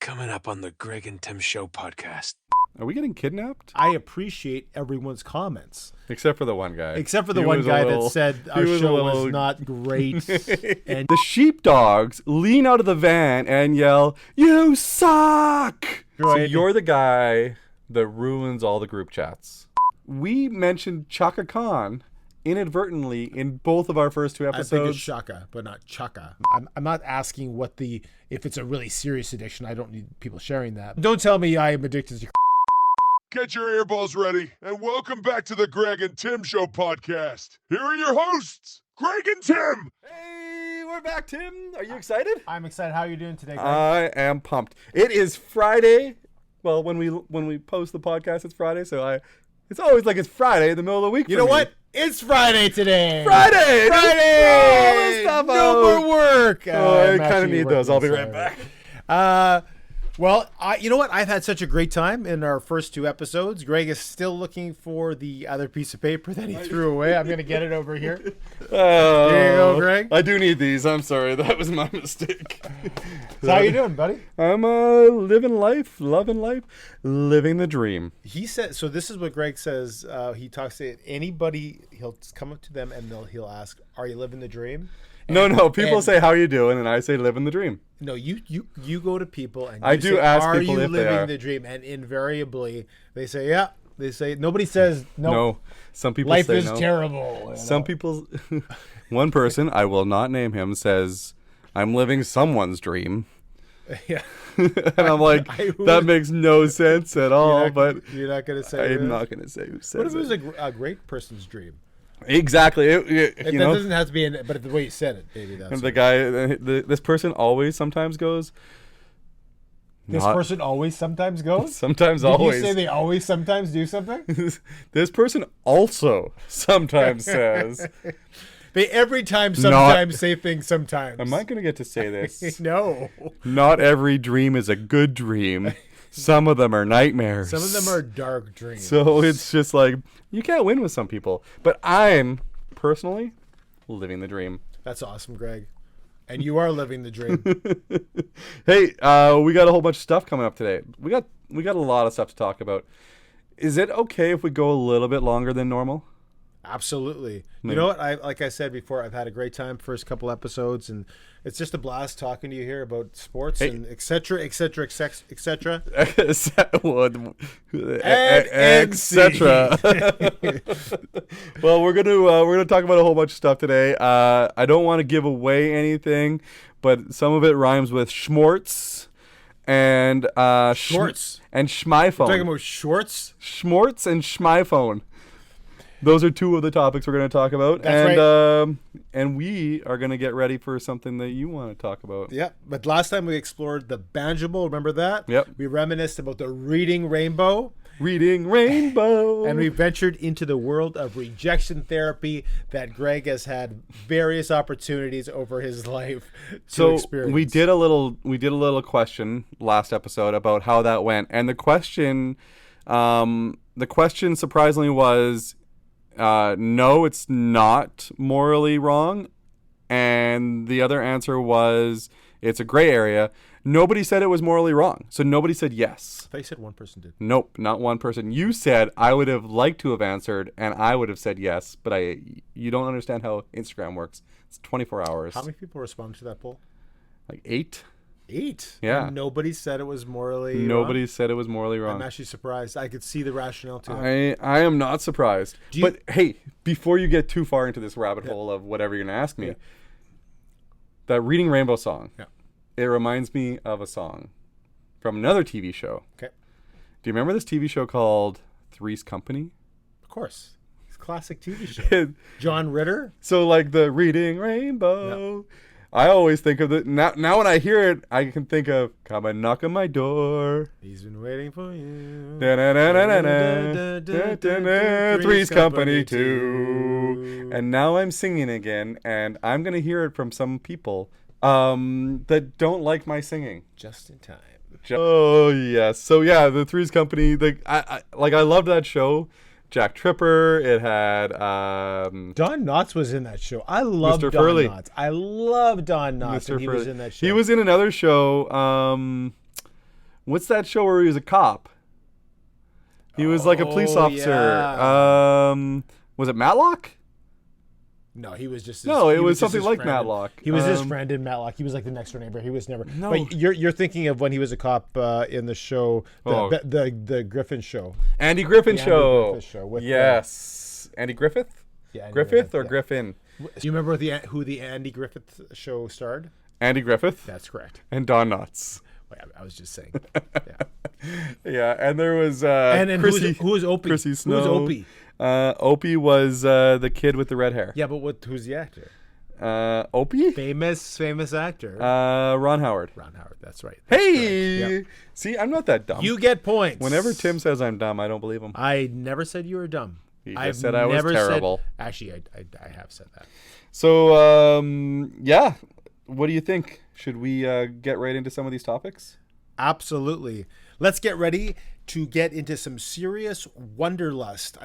Coming up on the Greg and Tim Show podcast. Are we getting kidnapped? I appreciate everyone's comments. Except for the one guy. Except for the one guy that said our show was not great. And the Sheepdogs lean out of the van and yell, "You suck!" So you're the guy that ruins all the group chats. We mentioned Chaka Khan inadvertently in both of our first two episodes. I think it's Shaka, but not Chaka. I'm not asking if it's a really serious addiction. I don't need people sharing that. Don't tell me I am addicted to. Get your earballs ready, and welcome back to the Greg and Tim Show podcast. Here are your hosts, Greg and Tim. Hey, we're back, Tim. Are you excited? I'm excited. How are you doing today, Greg? I am pumped. It is Friday. Well, when we post the podcast, it's Friday, so it's always like it's Friday in the middle of the week. You know what? It's Friday today. Friday! Friday! Oh, no more work. I kind of need those. I'll be right back. Well, you know what? I've had such a great time in our first two episodes. Greg is still looking for the other piece of paper that he threw away. I'm going to get it over here. Here you go, Greg. I do need these. I'm sorry. That was my mistake. So how you doing, buddy? I'm living life, loving life, living the dream. He said, so this is what Greg says. He talks to anybody. He'll come up to them and he'll ask, "Are you living the dream?" No. People say, "How you doing?" and I say, "Living the dream." No, you go to people and I do ask "Are people you if they living are the dream?" And invariably they say, "Yeah." They say nobody says no. No, some people Life say is no. terrible. Some people, one person, I will not name him, says, "I'm living someone's dream." Yeah, and I'm like, that makes no sense at all. But you're not gonna say. I'm not gonna say who says What if it was it. a great person's dream? Exactly. That doesn't have to be but the way you said it, maybe that's. And the guy, this person always sometimes goes. This person always sometimes goes? Sometimes Did always. you say they always sometimes do something? This person also sometimes says. They every time sometimes say things sometimes. Am I going to get to say this? No. Not every dream is a good dream. Some of them are nightmares. Some of them are dark dreams. So it's just like, you can't win with some people. But I'm, personally, living the dream. That's awesome, Greg. And you are living the dream. Hey, we got a whole bunch of stuff coming up today. We got a lot of stuff to talk about. Is it okay if we go a little bit longer than normal? Absolutely. You know what? Like I said before, I've had a great time first couple episodes, and it's just a blast talking to you here about sports and et cetera, et cetera, et cetera. Et cetera. Well, we're gonna talk about a whole bunch of stuff today. I don't want to give away anything, but some of it rhymes with schmorts and Shorts and schmyphone. We're talking about shorts, Schmorts and schmyphone. Those are two of the topics we're going to talk about. That's right. And we are going to get ready for something that you want to talk about. Yep. But last time we explored the banjo bowl. Remember that? Yep. We reminisced about the reading rainbow. Reading rainbow. And we ventured into the world of rejection therapy that Greg has had various opportunities over his life to experience. We did a little question last episode about how that went. And the question surprisingly was, no, it's not morally wrong. And the other answer was, it's a gray area. Nobody said it was morally wrong. So nobody said yes. I thought you said one person did. Nope, not one person. You said I would have liked to have answered, and I would have said yes. But you don't understand how Instagram works. It's 24 hours. How many people responded to that poll? Like 8. 8? Yeah. And nobody said it was morally Nobody wrong? said it was morally wrong. I'm actually surprised. I could see the rationale to it. I am not surprised. But hey, before you get too far into this rabbit hole of whatever you're going to ask me, that Reading Rainbow song, it reminds me of a song from another TV show. Okay. Do you remember this TV show called Three's Company? Of course. It's a classic TV show. John Ritter? So like the Reading Rainbow. Yep. I always think of now when I hear it, I can think of "Come and Knock on My Door." He's been waiting for you. Three's Company too. And now I'm singing again, and I'm gonna hear it from some people that don't like my singing. Just in time. Oh yes. So yeah, the Three's Company. I loved that show. Jack Tripper. It had Don Knotts was in that show. I love Don Knotts. I love Don Knotts. And he was in that show. He was in another show. What's that show where he was a cop? He was like a police officer. Yeah. Was it Matlock? No, he was just. No, it was just something his like friend. Matlock. He was his friend in Matlock. He was like the next door neighbor. He was never. No. But you're thinking of when he was a cop in the show, the Griffin show. Andy Griffin The show. Andy Griffith show with, Yes. Andy Griffith? Yeah, Andy Griffith or yeah. Griffin? Do you remember who the Andy Griffith show starred? Andy Griffith That's correct. and Don Knotts. Wait, I was just saying. Yeah, and there was And Chrissy, who was Opie? Chrissy Snow. Who was Opie? Opie was the kid with the red hair. Yeah, but who's the actor? Opie? Famous actor. Ron Howard. Ron Howard. That's right. That's Hey! correct. Yep. See, I'm not that dumb. You get points. Whenever Tim says I'm dumb, I don't believe him. I never said you were dumb. He just said I was terrible. Actually, I have said that. So, yeah. What do you think? Should we get right into some of these topics? Absolutely. Let's get ready to get into some serious Wanderlust.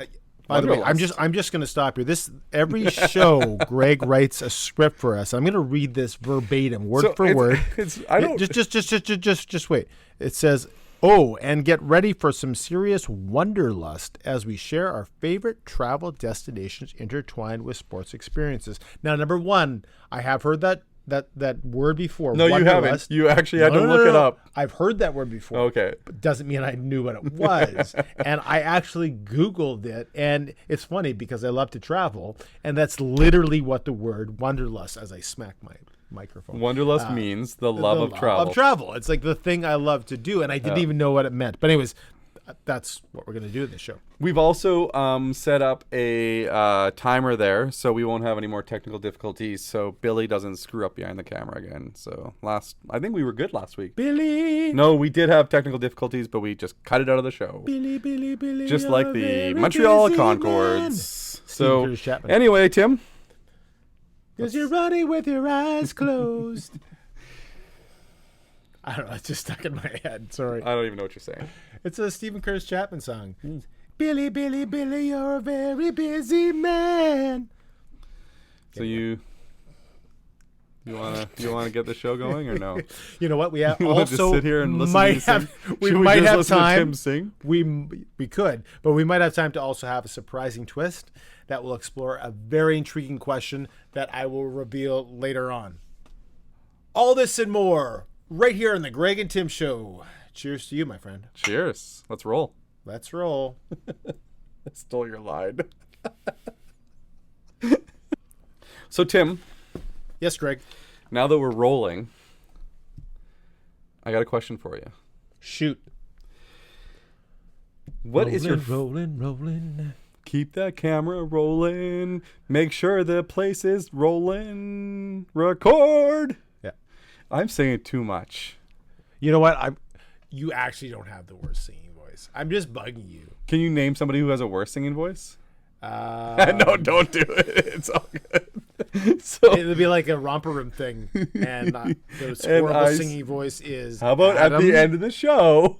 By the way, I'm just going to stop here. Every show, Greg writes a script for us. I'm going to read this verbatim, word for word. Just wait. It says, "Oh, and get ready for some serious Wanderlust as we share our favorite travel destinations intertwined with sports experiences." Now, number one, I have heard that word before. No, you haven't. You actually had to look it up. I've heard that word before. Okay. But doesn't mean I knew what it was. And I actually Googled it. And it's funny because I love to travel. And that's literally what the word Wanderlust, as I smack my microphone. Wanderlust means the love of travel. Of travel. It's like the thing I love to do. And I didn't even know what it meant. But anyways, that's what we're going to do in this show. We've also set up a timer there, so we won't have any more technical difficulties, so Billy doesn't screw up behind the camera again. So I think we were good last week. Billy. No, we did have technical difficulties, but we just cut it out of the show. Billy. Just like the Montreal Concords. So anyway, Tim. Because you're running with your eyes closed. I don't know. It's just stuck in my head. Sorry. I don't even know what you're saying. It's a Stephen Curtis Chapman song. Billy, Billy, Billy, you're a very busy man. So you wanna get the show going or no? You know what? We have you also just sit here and listen might to you sing? have we Should might just have listen time. to Tim sing? We could, but we might have time to also have a surprising twist that will explore a very intriguing question that I will reveal later on. All this and more right here on the Greg and Tim Show. Cheers to you, my friend. Cheers. Let's roll. Let's roll. I stole your line. So, Tim. Yes, Greg. Now that we're rolling, I got a question for you. Shoot. What is your rolling? Keep that camera rolling. Make sure the place is rolling. Record. Yeah. I'm saying too much. You know what? You actually don't have the worst singing voice. I'm just bugging you. Can you name somebody who has a worse singing voice? No, don't do it. It's all good. So it'll be like a romper room thing, and the horrible singing voice is. How about Adam? At the end of the show,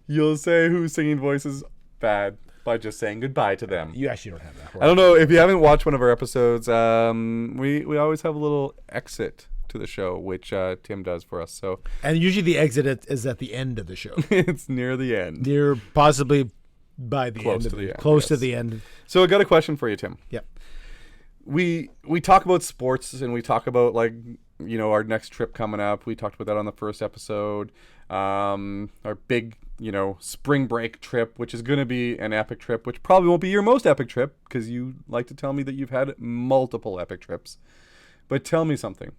you'll say whose singing voice is bad by just saying goodbye to them. You actually don't have that. I don't know if you haven't watched one of our episodes. We always have a little exit to the show, which Tim does for us. So, and usually the exit is at the end of the show. It's near the end. Near possibly by the close end to of the end. Close Yes. to the end. So I got a question for you, Tim. Yep. We talk about sports and we talk about our next trip coming up. We talked about that on the first episode. Our big spring break trip, which is going to be an epic trip, which probably won't be your most epic trip because you like to tell me that you've had multiple epic trips. But tell me something.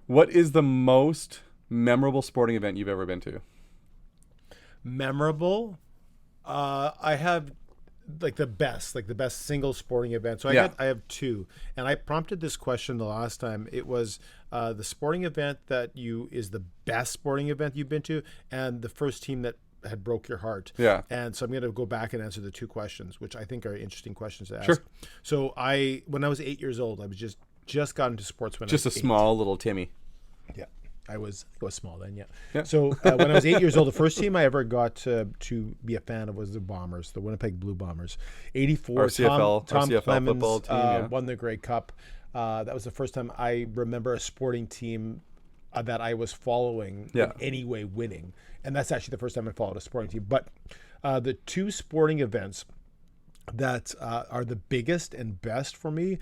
What is the most memorable sporting event you've ever been to? Memorable? I have the best single sporting event. So I have two, and I prompted this question the last time. It was the sporting event that is the best sporting event you've been to, and the first team that had broke your heart. Yeah. And so I'm going to go back and answer the two questions, which I think are interesting questions to ask. Sure. So when I was 8 years old, I was just got into sports when just I was a small little Timmy. Yeah. I was small then, yeah. Yeah. So when I was 8 years old, the first team I ever got to be a fan of was the Bombers, the Winnipeg Blue Bombers. 84, RCFL Tom Clemens football team, won the Grey Cup. That was the first time I remember a sporting team that I was following in any way winning. And that's actually the first time I followed a sporting team. But the two sporting events that are the biggest and best for me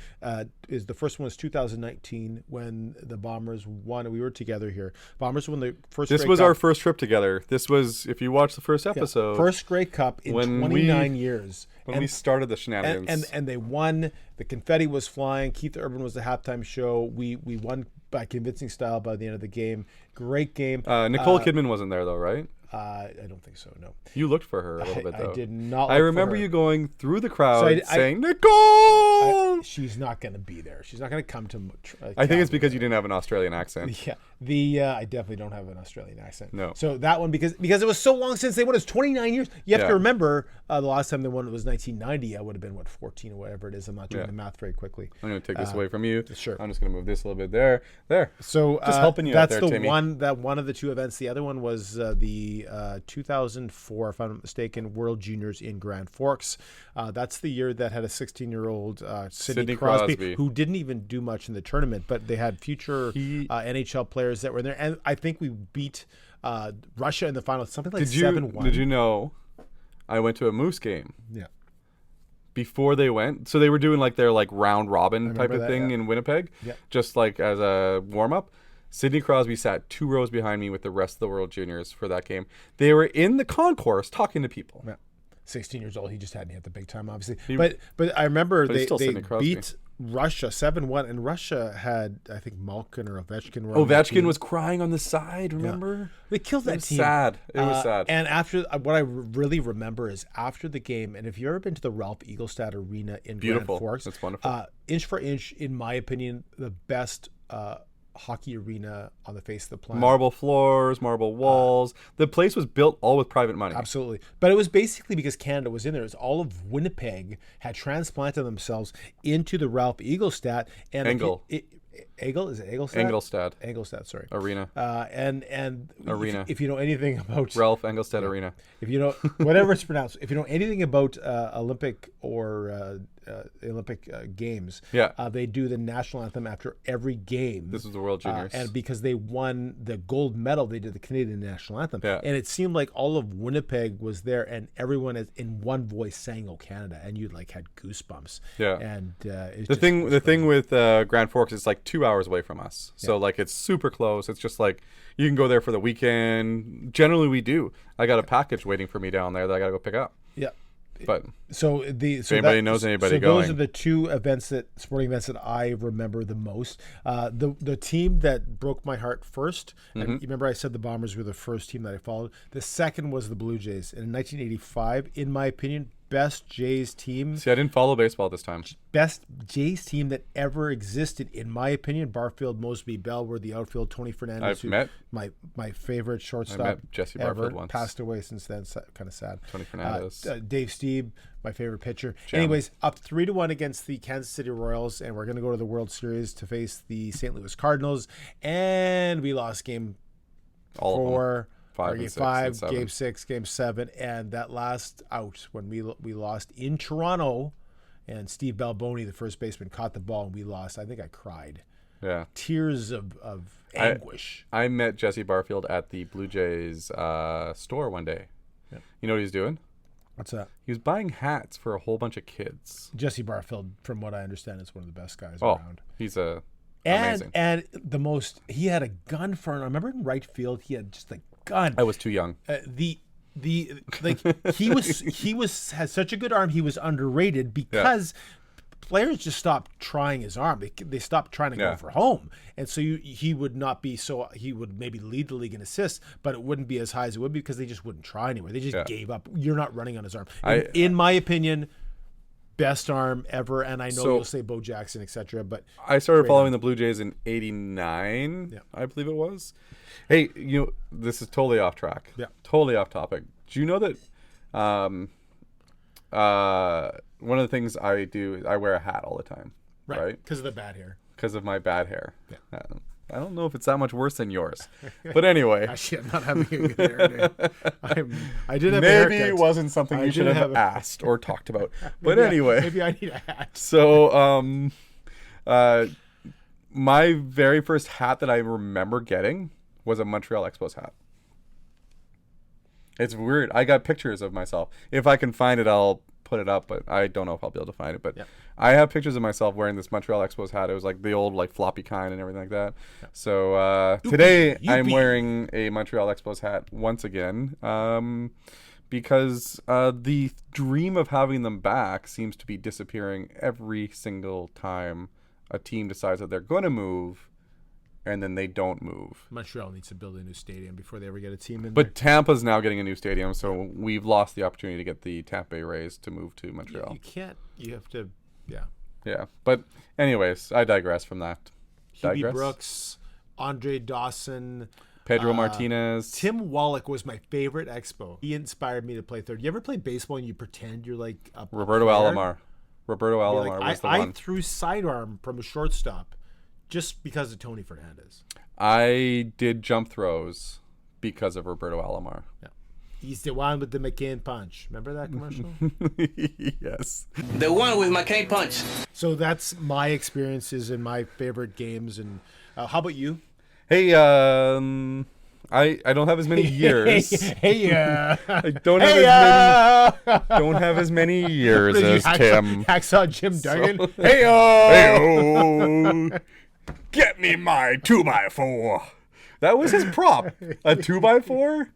is the first one was 2019 when the Bombers won. We were together here. Bombers won the first. This was our first trip together. This was, if you watch the first episode, first Grey Cup in 29 years. When we started the shenanigans, and they won. The confetti was flying. Keith Urban was the halftime show. We won by convincing style by the end of the game. Great game. Nicole Kidman wasn't there though, right? I don't think so. No. You looked for her a little bit though. I did not. I remember you going through the crowd saying, "Nicole." She's not going to be there. She's not going to come to. I think it's because you didn't have an Australian accent. Yeah, I definitely don't have an Australian accent. No. So that one because it was so long since they won. It's 29 years. You have to remember the last time they won it was 1990. I would have been 14 or whatever it is. I'm not doing the math very quickly. I'm going to take this away from you. Sure. I'm just going to move this a little bit there. So just helping you out there, Timmy. That's one of the two events. The other one was the 2004, if I'm not mistaken, World Juniors in Grand Forks. That's the year that had a 16-year-old Sidney Crosby, who didn't even do much in the tournament, but they had future NHL players that were in there. And I think we beat Russia in the final, something like 7-1. Did you know I went to a Moose game? Yeah. Before they went, so they were doing like their round robin type of thing in Winnipeg, just like as a warm-up. Sidney Crosby sat 2 rows behind me with the rest of the World Juniors for that game. They were in the concourse talking to people. Yeah. 16 years old, he just hadn't hit the big time, obviously. But I remember they beat Russia 7-1, and Russia had, I think, Malkin or Ovechkin. Ovechkin was crying on the side, remember? Yeah. They killed that team. Sad. It was sad. And after, what I really remember is after the game, and if you've ever been to the Ralph Eaglestad Arena in Grand Forks, it's wonderful. Inch for inch, in my opinion, the best hockey arena on the face of the planet. Marble floors, marble walls. The place was built all with private money. Absolutely. But it was basically because Canada was in there. It was all of Winnipeg had transplanted themselves into the Ralph Eaglestad. And Engelstad, sorry. Arena. And Arena. If you know anything about Ralph Engelstad Arena. If you know whatever it's pronounced, if you know anything about Olympic or Olympic games, they do the national anthem after every game. This is the World Juniors. And because they won the gold medal, they did the Canadian national anthem. Yeah. And it seemed like all of Winnipeg was there, and everyone in one voice sang "O Canada," and you had goosebumps. Yeah. And the thing with Grand Forks is 2 hours away from us, so it's super close. It's just you can go there for the weekend. Generally, we do. I got a package waiting for me down there that I got to go pick up. Yeah. But if anybody knows anybody going, those are the two sporting events that I remember the most. The team that broke my heart first, and you remember I said the Bombers were the first team that I followed. The second was the Blue Jays. And in 1985, in my opinion, best Jays team. See, I didn't follow baseball this time. Best Jays team that ever existed, in my opinion. Barfield, Mosby, Bell were the outfield. Tony Fernandez, I've met my favorite shortstop. I met Jesse Barfield ever. once. Passed away since then. Kind of sad. Tony Fernandez. Dave Stieb, my favorite pitcher. Jam. Anyways, up 3-1 against the Kansas City Royals, and we're going to go to the World Series to face the St. Louis Cardinals, and we lost game 4. 5, game 6, game 7, and that last out when we lost in Toronto, and Steve Balboni, the first baseman, caught the ball and we lost. I think I cried. Yeah, tears of anguish. I met Jesse Barfield at the Blue Jays store one day. Yeah. You know what he's doing? What's that? He was buying hats for a whole bunch of kids. Jesse Barfield, from what I understand, is one of the best guys around. He's amazing. And he had a gun for. I remember in right field he had just gun. I was too young. He had such a good arm. He was underrated because players just stopped trying his arm. They stopped trying to go for home, and so he would not be so. He would maybe lead the league in assists, but it wouldn't be as high as it would be because they just wouldn't try anymore. They just gave up. You're not running on his arm. In my opinion, best arm ever. And I know you'll say Bo Jackson, etc. But I started following the Blue Jays in #89, I believe it was. Hey, this is totally off track. Yeah, totally off topic. Do you know that one of the things I do is I wear a hat all the time, right? Because of the bad hair. Because of my bad hair. Yeah. I don't know if it's that much worse than yours, but anyway. Actually, I'm not having a good hair day. I did have maybe a haircut. It wasn't something you should have asked or talked about. But maybe anyway, maybe I need a hat. So, my very first hat that I remember getting was a Montreal Expos hat. It's weird. I got pictures of myself. If I can find it, I'll put it up, but I don't know if I'll be able to find it. But I have pictures of myself wearing this Montreal Expos hat. It was like the old like floppy kind and everything like that. So today I'm wearing a Montreal Expos hat once again because the dream of having them back seems to be disappearing every single time a team decides that they're going to move and then they don't move. Montreal needs to build a new stadium before they ever get a team in But Tampa's now getting a new stadium, so we've lost the opportunity to get the Tampa Bay Rays to move to Montreal. You can't. You have to. Yeah. But anyways, I digress from that. Hubie Brooks, Andre Dawson, Pedro Martinez. Tim Wallach was my favorite Expo. He inspired me to play third. You ever play baseball and you pretend you're like a Roberto player? Alomar. Roberto Alomar was the one. I threw sidearm from a shortstop just because of Tony Fernandez. I did jump throws because of Roberto Alomar. Yeah. He's the one with the McCain punch. Remember that commercial? Yes. The one with McCain punch. So that's my experiences and my favorite games. And how about you? Hey, I don't have as many years. I don't have as many years as Tim. Hacksaw Jim Duggan. So, hey-o! Get me my 2x4. That was his prop. A 2x4?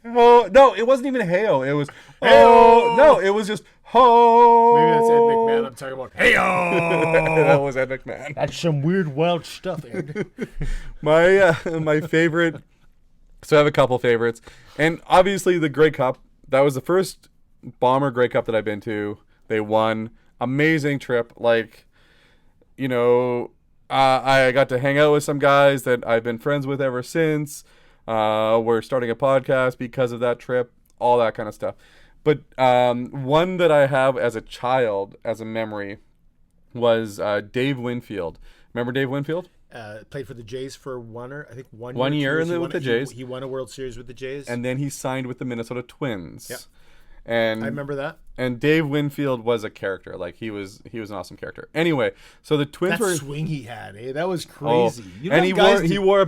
Oh, no, it wasn't even hey-o. It was, no, it was just, ho. Maybe that's Ed McMahon I'm talking about. Hey-o! That was Ed McMahon. That's some weird Welsh stuff, Ed. My favorite, so I have a couple favorites. And obviously the Grey Cup, that was the first Bomber Grey Cup that I've been to. They won. Amazing trip. Like, you know, I got to hang out with some guys that I've been friends with ever since. We're starting a podcast because of that trip, all that kind of stuff. But one that I have as a child, as a memory, was Dave Winfield. Remember Dave Winfield? Played for the Jays for one year with the Jays. He won a World Series with the Jays. And then he signed with the Minnesota Twins. Yep. And I remember that. And Dave Winfield was a character. Like he was an awesome character. Anyway, so the Twins that swing he had, that was crazy. You know, and he wore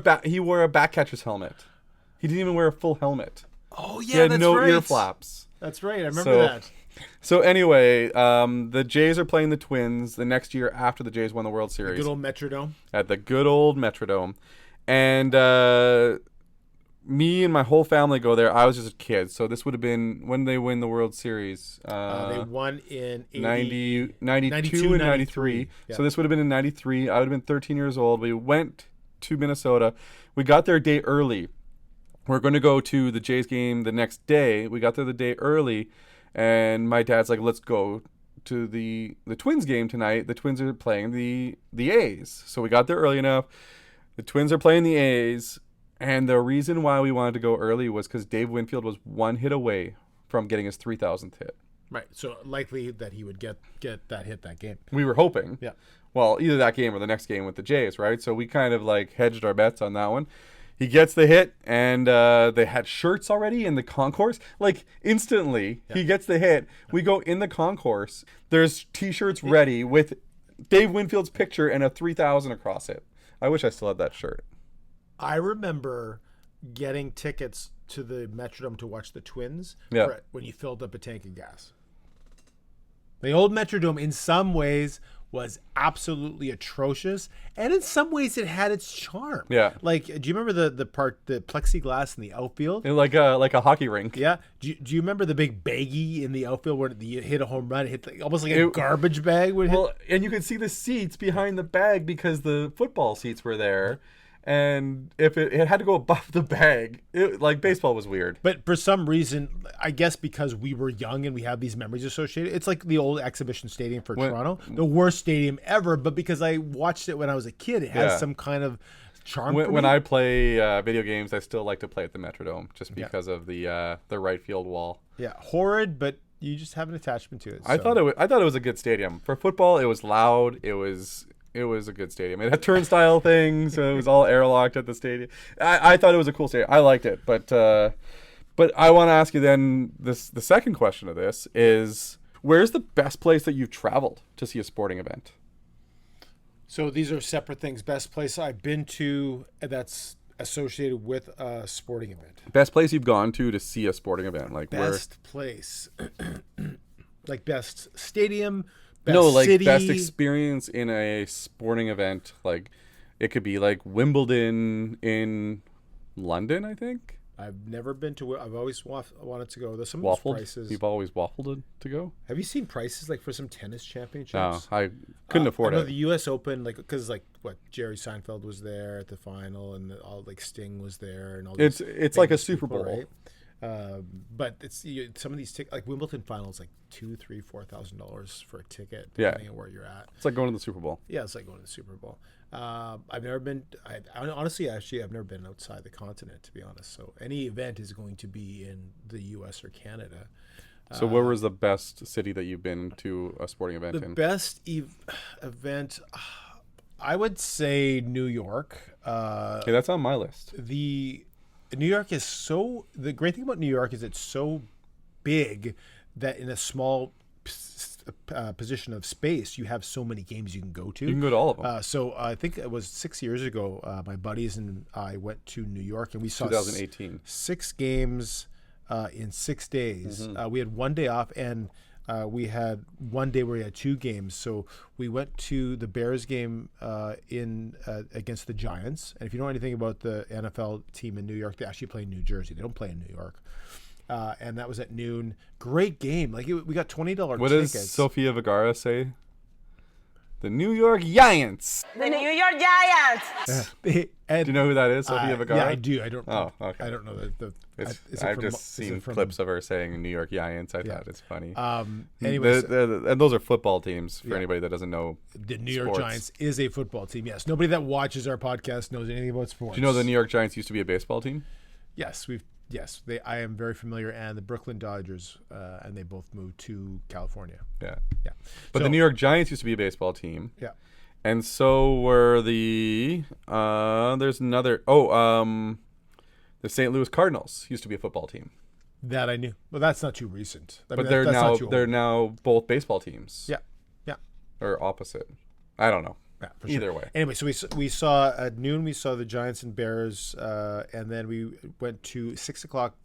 a back catcher's helmet. He didn't even wear a full helmet. Oh yeah, he had that's no right. ear flaps. That's right. I remember that. So anyway, the Jays are playing the Twins the next year after the Jays won the World Series. The good old Metrodome. At the good old Metrodome. And me and my whole family go there. I was just a kid. So this would have been when they win the World Series. They won in 92 and 93. 93. Yeah. So this would have been in 93. I would have been 13 years old. We went to Minnesota. We got there a day early. We're going to go to the Jays game the next day. We got there the day early. And my dad's like, let's go to the Twins game tonight. The Twins are playing the A's. So we got there early enough. The Twins are playing the A's. And the reason why we wanted to go early was because Dave Winfield was one hit away from getting his 3,000th hit. Right. So likely that he would get that hit that game. We were hoping. Yeah. Well, either that game or the next game with the Jays, right? So we kind of like hedged our bets on that one. He gets the hit, and they had shirts already in the concourse. Like, instantly, He gets the hit. We go in the concourse. There's T-shirts ready with Dave Winfield's picture and a 3,000 across it. I wish I still had that shirt. I remember getting tickets to the Metrodome to watch the Twins when you filled up a tank of gas. The old Metrodome, in some ways, was absolutely atrocious, and in some ways it had its charm. Yeah. Like, do you remember the plexiglass in the outfield? Like a hockey rink. Yeah. Do you remember the big baggie in the outfield where you hit a home run, almost like a garbage bag would hit? Well, and you could see the seats behind the bag because the football seats were there. And if it had to go above the bag, like baseball was weird. But for some reason, I guess because we were young and we have these memories associated, it's like the old exhibition stadium for Toronto, the worst stadium ever. But because I watched it when I was a kid, it has some kind of charm. When I play video games, I still like to play at the Metrodome just because of the right field wall. Yeah, horrid, but you just have an attachment to it. So. I thought it was a good stadium for football. It was loud. It was a good stadium. It had turnstile things, so it was all airlocked at the stadium. I thought it was a cool stadium. I liked it, but I want to ask you then the second question of this is, where's the best place that you've traveled to see a sporting event? So these are separate things. Best place I've been to that's associated with a sporting event. Best place you've gone to see a sporting event, like Best place, like best stadium. Best no, like city. best experience in a sporting event. Like it could be like Wimbledon in London, I think. I've never been to. I've always wanted to go. There's some Waffled. prices. You've always waffled to go. Have you seen prices like for some tennis championships? No, I couldn't afford I know it. the U.S. Open, like because like what Jerry Seinfeld was there at the final, and all like Sting was there, and all. It's like a famous Super people, Bowl. right? But it's some of these like Wimbledon finals, like $2,000, $3,000, $4,000 for a ticket, depending on where you're at. It's like going to the Super Bowl. Yeah, it's like going to the Super Bowl. I've never been. Honestly, actually, I've never been outside the continent, to be honest. So any event is going to be in the U.S. or Canada. So where was the best city that you've been to a sporting event in? The best event, I would say New York. Okay, that's on my list. The New York is so. The great thing about New York is it's so big that in a small position of space, you have so many games you can go to. You can go to all of them. So I think it was 6 years ago. My buddies and I went to New York, and we saw 2018. 6 games in 6 days. We had 1 day off, and we had 1 day where we had 2 games. So we went to the Bears game against the Giants. And if you know anything about the NFL team in New York, they actually play in New Jersey. They don't play in New York. And that was at noon. Great game. Like we got $20 What tickets. does Sofia Vergara say? The New York Giants. The New York Giants. Do you know who that is, Sofia Vergara? Yeah, I do. I don't. Oh, okay. I don't know the. I've just seen clips of her saying New York Giants. I thought it's funny. Anyways, and those are football teams for anybody that doesn't know. the New York sports. Giants is a football team. Yes, nobody that watches our podcast knows anything about sports. Do you know the New York Giants used to be a baseball team? Yes, I am very familiar, and the Brooklyn Dodgers, and they both moved to California. Yeah. Yeah, But the New York Giants used to be a baseball team. Yeah. And so were the there's another the St. Louis Cardinals used to be a football team. That I knew. Well, that's not too recent. I But mean, they're that's now not too old. now both baseball teams. Yeah, yeah. Or opposite. I don't know. Yeah, for Either sure. way. Anyway, so we saw at noon. We saw the Giants and Bears, and then we went to 6 o'clock.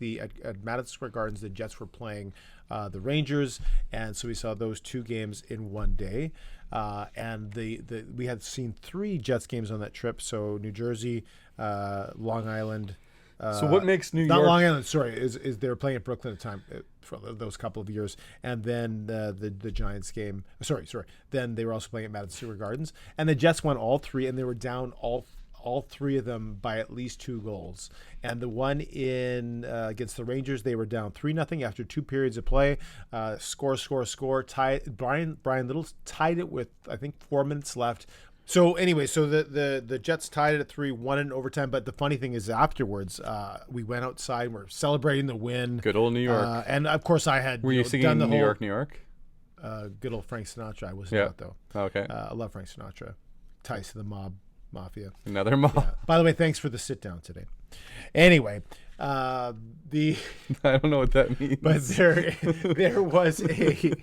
At Madison Square Gardens, the Jets were playing the Rangers, and so we saw those 2 games in 1 day. And we had seen 3 Jets games on that trip. So New Jersey, Long Island. So what makes New not York? Long Island? Sorry, is they were playing at Brooklyn at the time for those couple of years, and then the Giants game. Sorry. Then they were also playing at Madison Square Gardens, and the Jets won all 3, and they were down all 3 of them by at least 2 goals. And the one in against the Rangers, they were down 3-0 after 2 periods of play. Score. Tied. Brian Little tied it with I think 4 minutes left. So anyway, so the Jets tied it at 3, won in overtime. But the funny thing is, afterwards, we went outside, we're celebrating the win. Good old New York. And of course, I had Were you singing done the New whole, York, New York? Good old Frank Sinatra. I was Yeah. not though. Okay. I love Frank Sinatra. Ties to the mafia. Another mob. By the way, thanks for the sit down today. Anyway, I don't know what that means. but there was a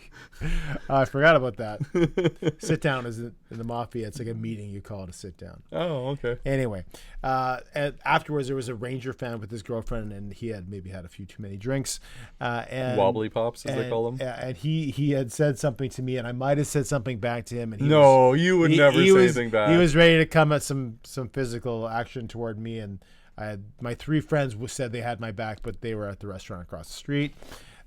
I forgot about that. Sit down is in the mafia. It's like a meeting. You call it a sit down. Oh, okay. Anyway, and afterwards there was a Ranger fan with his girlfriend, and he had maybe had a few too many drinks. And Wobbly pops, as they call them. And he had said something to me, and I might have said something back to him. And You would never say anything back. He was ready to come at some physical action toward me, and my 3 friends said they had my back, but they were at the restaurant across the street.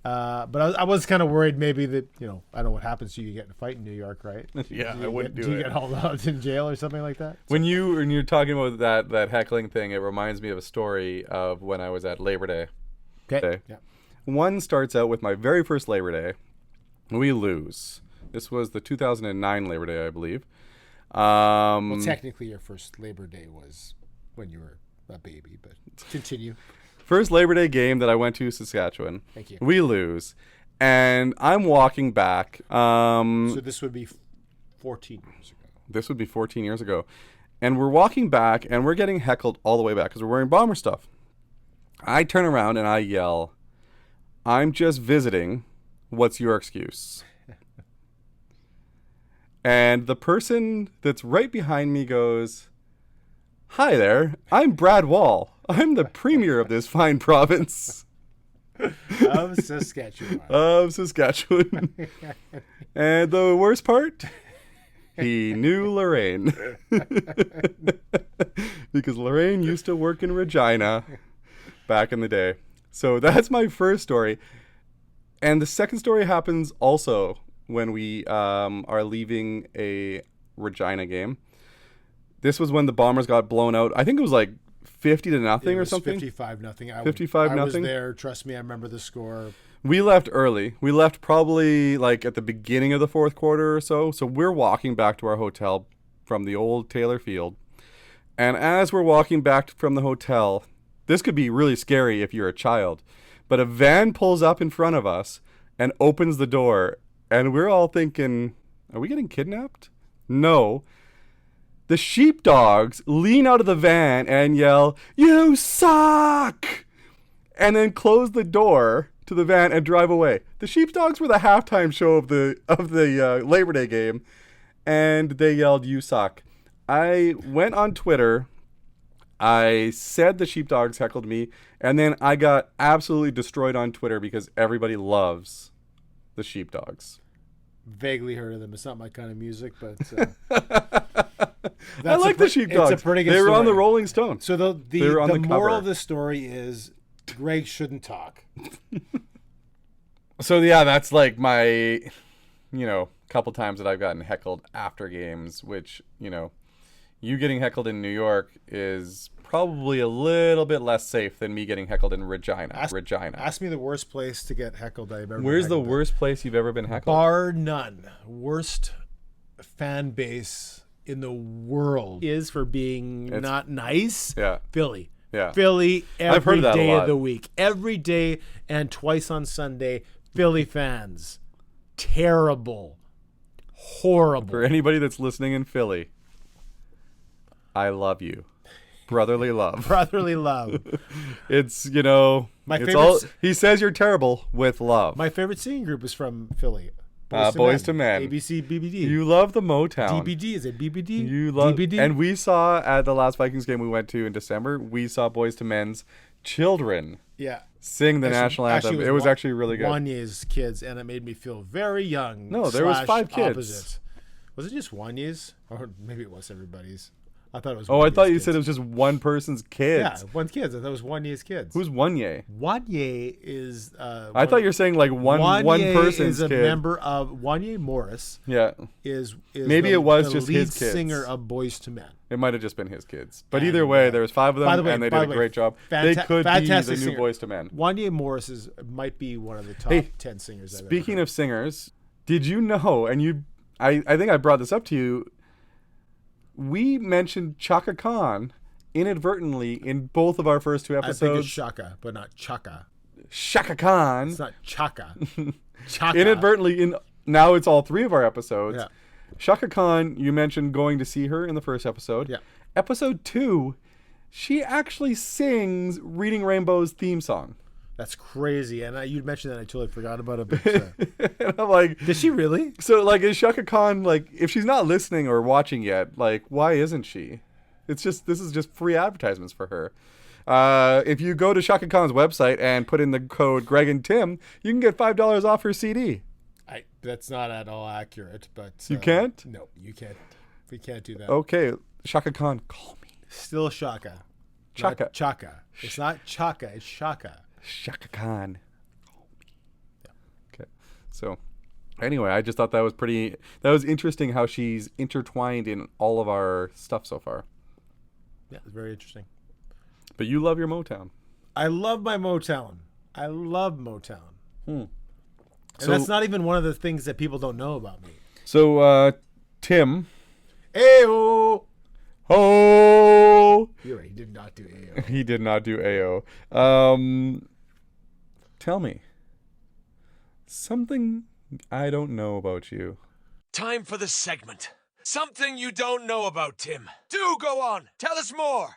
But I was kind of worried maybe that, I don't know what happens to you. You get in a fight in New York, right? Yeah, I wouldn't do you it. get hauled out in jail or something like that? When you're talking about that heckling thing, it reminds me of a story of when I was at Labor Day. Okay. Yeah. One starts out with my very first Labor Day. We lose. This was the 2009 Labor Day, I believe. Well, technically, your first Labor Day was when you were a baby, but continue. First Labor Day game that I went to Saskatchewan. Thank you. We lose. And I'm walking back. So this would be 14 years ago. This would be 14 years ago. And we're walking back, and we're getting heckled all the way back because we're wearing bomber stuff. I turn around and I yell, "I'm just visiting. What's your excuse?" And the person that's right behind me goes, "Hi there, I'm Brad Wall. I'm the premier of this fine province." Of Saskatchewan. Of Saskatchewan. And the worst part, he knew Lorraine. Because Lorraine used to work in Regina back in the day. So that's my first story. And the second story happens also when we are leaving a Regina game. This was when the Bombers got blown out. I think it was like 50-0 or something. 55-0. 55-0. I was there. Trust me, I remember the score. We left early. We left probably like at the beginning of the fourth quarter or so. So we're walking back to our hotel from the old Taylor Field. And as we're walking back from the hotel, this could be really scary if you're a child, but a van pulls up in front of us and opens the door. And we're all thinking, are we getting kidnapped? No. The Sheepdogs lean out of the van and yell, "You suck!" And then close the door to the van and drive away. The Sheepdogs were the halftime show of the Labor Day game, and they yelled, "You suck." I went on Twitter. I said the Sheepdogs heckled me, and then I got absolutely destroyed on Twitter because everybody loves the Sheepdogs. Vaguely heard of them. It's not my kind of music, but I like the Sheepdogs. It's a pretty good They were story. on the Rolling Stones. So the were on the moral cover. of the story is Greg shouldn't talk. So yeah, that's like my, couple times that I've gotten heckled after games, which, you getting heckled in New York is probably a little bit less safe than me getting heckled in Regina. Ask me the worst place to get heckled I've ever been Where's the heckled at. worst place you've ever been heckled? Bar none. Worst fan base in the world is for being not nice. Yeah. Philly. Yeah. Philly I've heard every that a day lot. of the week. Every day and twice on Sunday. Philly fans. Terrible. Horrible. For anybody that's listening in Philly, I love you. Brotherly love. Brotherly love. It's, My it's favorite all, s- he says you're terrible with love. My favorite singing group is from Philly. Boys to Men. ABC, BBD. You love the Motown. DBD, is it BBD? You love, DBD? and we saw at the last Vikings game we went to in December, we saw Boys to Men's children Yeah. sing the national anthem. It was actually really good. Wanye's kids, and it made me feel very young. No, there was / 5 kids. opposite. Was it just Wanye's? Or maybe it was everybody's. I thought it was Oh, I Wanye's thought you kids. said it was just one person's kids. Yeah, one kids. I thought it was Wanye's kids. Who's Wanye? Wanye is... I thought you were saying like one Wanye person's is a kid. member of... Wanye Morris Yeah. is Maybe the, it was the just lead his kids. singer of Boys to Men. It might have just been his kids. But And, either way, there was 5 of them, by the way- and they by did a the way, great job. They could be the fantastic new singer. Boys to Men. Wanye Morris might be one of the top Hey, 10 singers I've ever Speaking heard. of singers, did you know, and I think I brought this up to you, we mentioned Chaka Khan inadvertently in both of our first 2 I think episodes. it's Shaka, but not Chaka. Chaka Khan. It's not Chaka. Chaka. Inadvertently, now it's all 3 of our episodes. Yeah. Chaka Khan, you mentioned going to see her in the first episode. Yeah. Episode 2, she actually sings Reading Rainbow's theme song. That's crazy. And you'd mentioned that. I totally forgot about it. But, And I'm like, did she really? so like, is Chaka Khan, like, if she's not listening or watching yet, like, why isn't she? This is just free advertisements for her. If you go to Chaka Khan's website and put in the code GREG&TIM, you can get $5 off her CD. That's not at all accurate. But You can't? No, you can't. We can't do that. Okay, Chaka Khan, call me. Still Shaka. Chaka. Not Chaka. It's not Chaka. It's Shaka. Chaka Khan. Call me. Okay. So, anyway, I just thought that was interesting how she's intertwined in all of our stuff so far. Yeah, it's very interesting. But you love your Motown. I love my Motown. I love Motown. And So- that's not even one of the things that people don't know about me. So, Tim. Ayo! Oh! You're right. He did not do Ayo. He did not do AO. Tell me. Something I don't know about you. Time for the segment. Something you don't know about Tim. Do go on. Tell us more.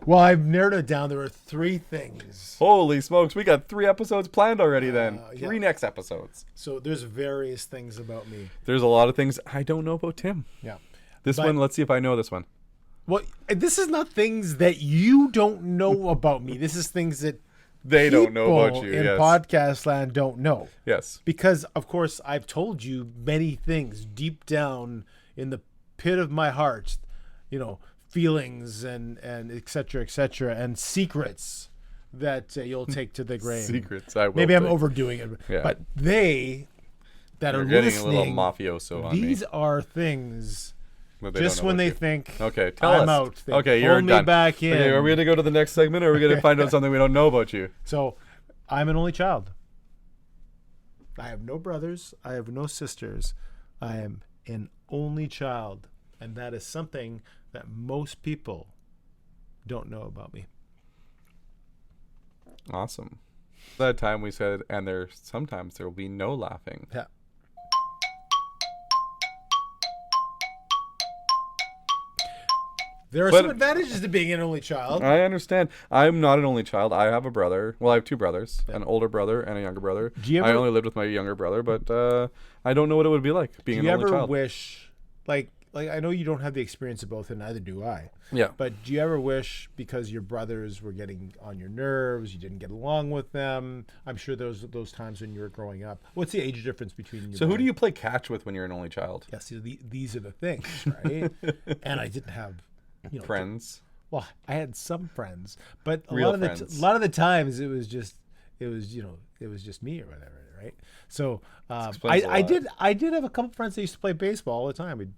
Well, I've narrowed it down. There are 3 things. Holy smokes, we got 3 episodes planned already then. Yeah. 3 next episodes. So there's various things about me. There's a lot of things I don't know about Tim. Yeah. This But- one, let's see if I know this one. Well, this is not things that you don't know about me. This is things that They don't know about people you. in Yes. podcast land don't know. Yes. Because, of course, I've told you many things deep down in the pit of my heart, feelings and et cetera, and secrets that you'll take to the grave. Secrets. I will. Maybe I'm take. overdoing it. Yeah. But they that You're are getting listening, a little mafioso on me. these are things But they just don't know when about they you. think Okay, tell I'm us. out. They Okay, pull you're me done. back in. Okay, are we going to go to the next segment, or are we going to find out something we don't know about you? So, I'm an only child. I have no brothers. I have no sisters. I am an only child. And that is something that most people don't know about me. Awesome. That time we said, and sometimes there will be no laughing. Yeah. There are But- some advantages to being an only child. I understand. I'm not an only child. I have a brother. Well, I have 2 brothers, an older brother and a younger brother. Do you I ever- only lived with my younger brother, but I don't know what it would be like being Do you an only ever child. wish, like I know you don't have the experience of both, and neither do I. Yeah. But do you ever wish, because your brothers were getting on your nerves, you didn't get along with them? I'm sure those times when you were growing up. What's the age difference between you? So who do you play catch with when you're an only child? Yeah, see, these are the things, right? And I didn't have, Friends. Well, I had some friends, but a Real lot of friends. a lot of the times it was just me or whatever, right? So explains a lot. I did have a couple friends that used to play baseball all the time. We'd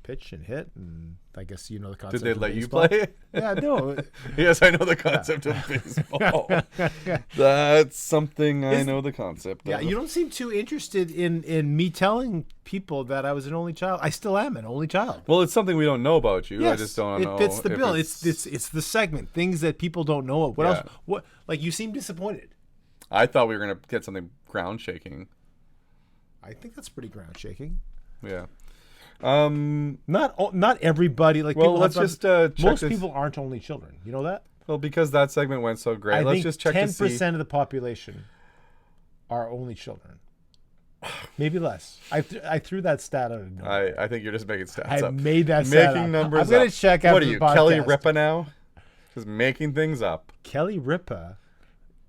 pitch and hit, and I guess the Did concept. they of let you baseball. play? Yeah, no. Yes, I know the concept of baseball. That's something I know the concept Yeah, of. you don't seem too interested in me telling people that I was an only child. I still am an only child. Well, it's something we don't know about you. I Yes, just don't know. it fits the if bill. It's the segment, things that people don't know. What Yeah. else? What, like, you seem disappointed. I thought we were going to get something ground shaking. I think that's pretty ground shaking. Yeah. Not everybody. Like, Well, people let's have- just check most this. people aren't only children. You know that? Well, because that segment went so great, I let's think just check to see. 10% of the population are only children. Maybe less. I threw that stat out. Of nowhere. I think you're just making stats I up. made that stat making up. numbers I'm gonna up. check What after are the you, Kelly podcast. Ripa now? Just making things up. Kelly Ripa.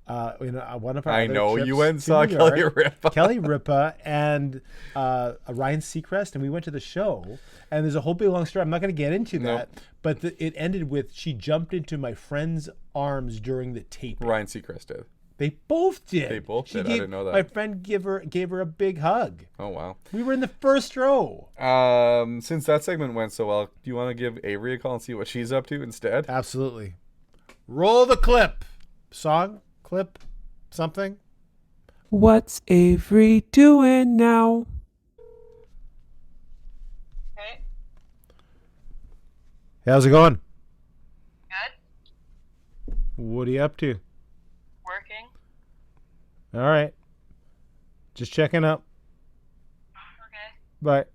One of our I other know, trips you went and to saw New Kelly York, Ripa. Kelly Ripa and Ryan Seacrest, and we went to the show. And there's a whole big long story. I'm not going to get into that, but it ended with she jumped into my friend's arms during the taping. Ryan Seacrest did. They both did. They both She did. I gave- didn't know that. My friend gave her a big hug. Oh, wow. We were in the first row. Since that segment went so well, do you want to give Avery a call and see what she's up to instead? Absolutely. Roll the clip. Song, clip, something. What's Avery doing now? Okay, How's it going? good. What are you up to? Working. All right. Just checking up. Okay. Bye.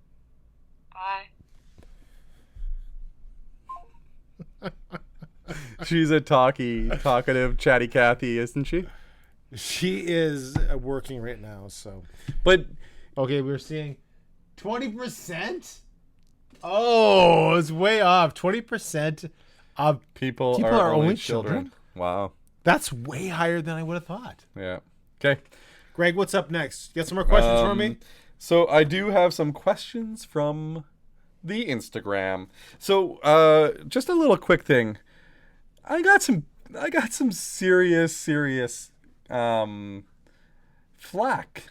Bye. She's a talkative, chatty Cathy, isn't she? She is working right now, so. But Okay, we're seeing 20%? Oh, it's way off. 20% of people People are are only only children. children? Wow. that's way higher than I would have thought. Yeah. Okay. Greg, what's up next? Get some more questions for me? So I do have some questions from the Instagram. So just a little quick thing. I got some serious flack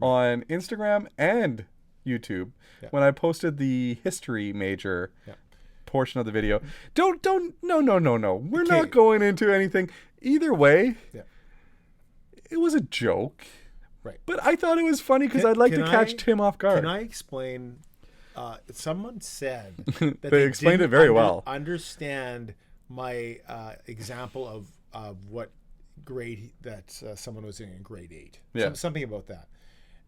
on Instagram and YouTube when I posted the history major portion of the video. No. We're Okay. not going into anything. Either way, Yeah. it was a joke. Right. But I thought it was funny because Can- I'd like to can catch I- Tim off guard. Can I explain? Someone said that They explained didn't it very well. Understand my example of what grade that someone was in grade 8. Yeah. Something about that.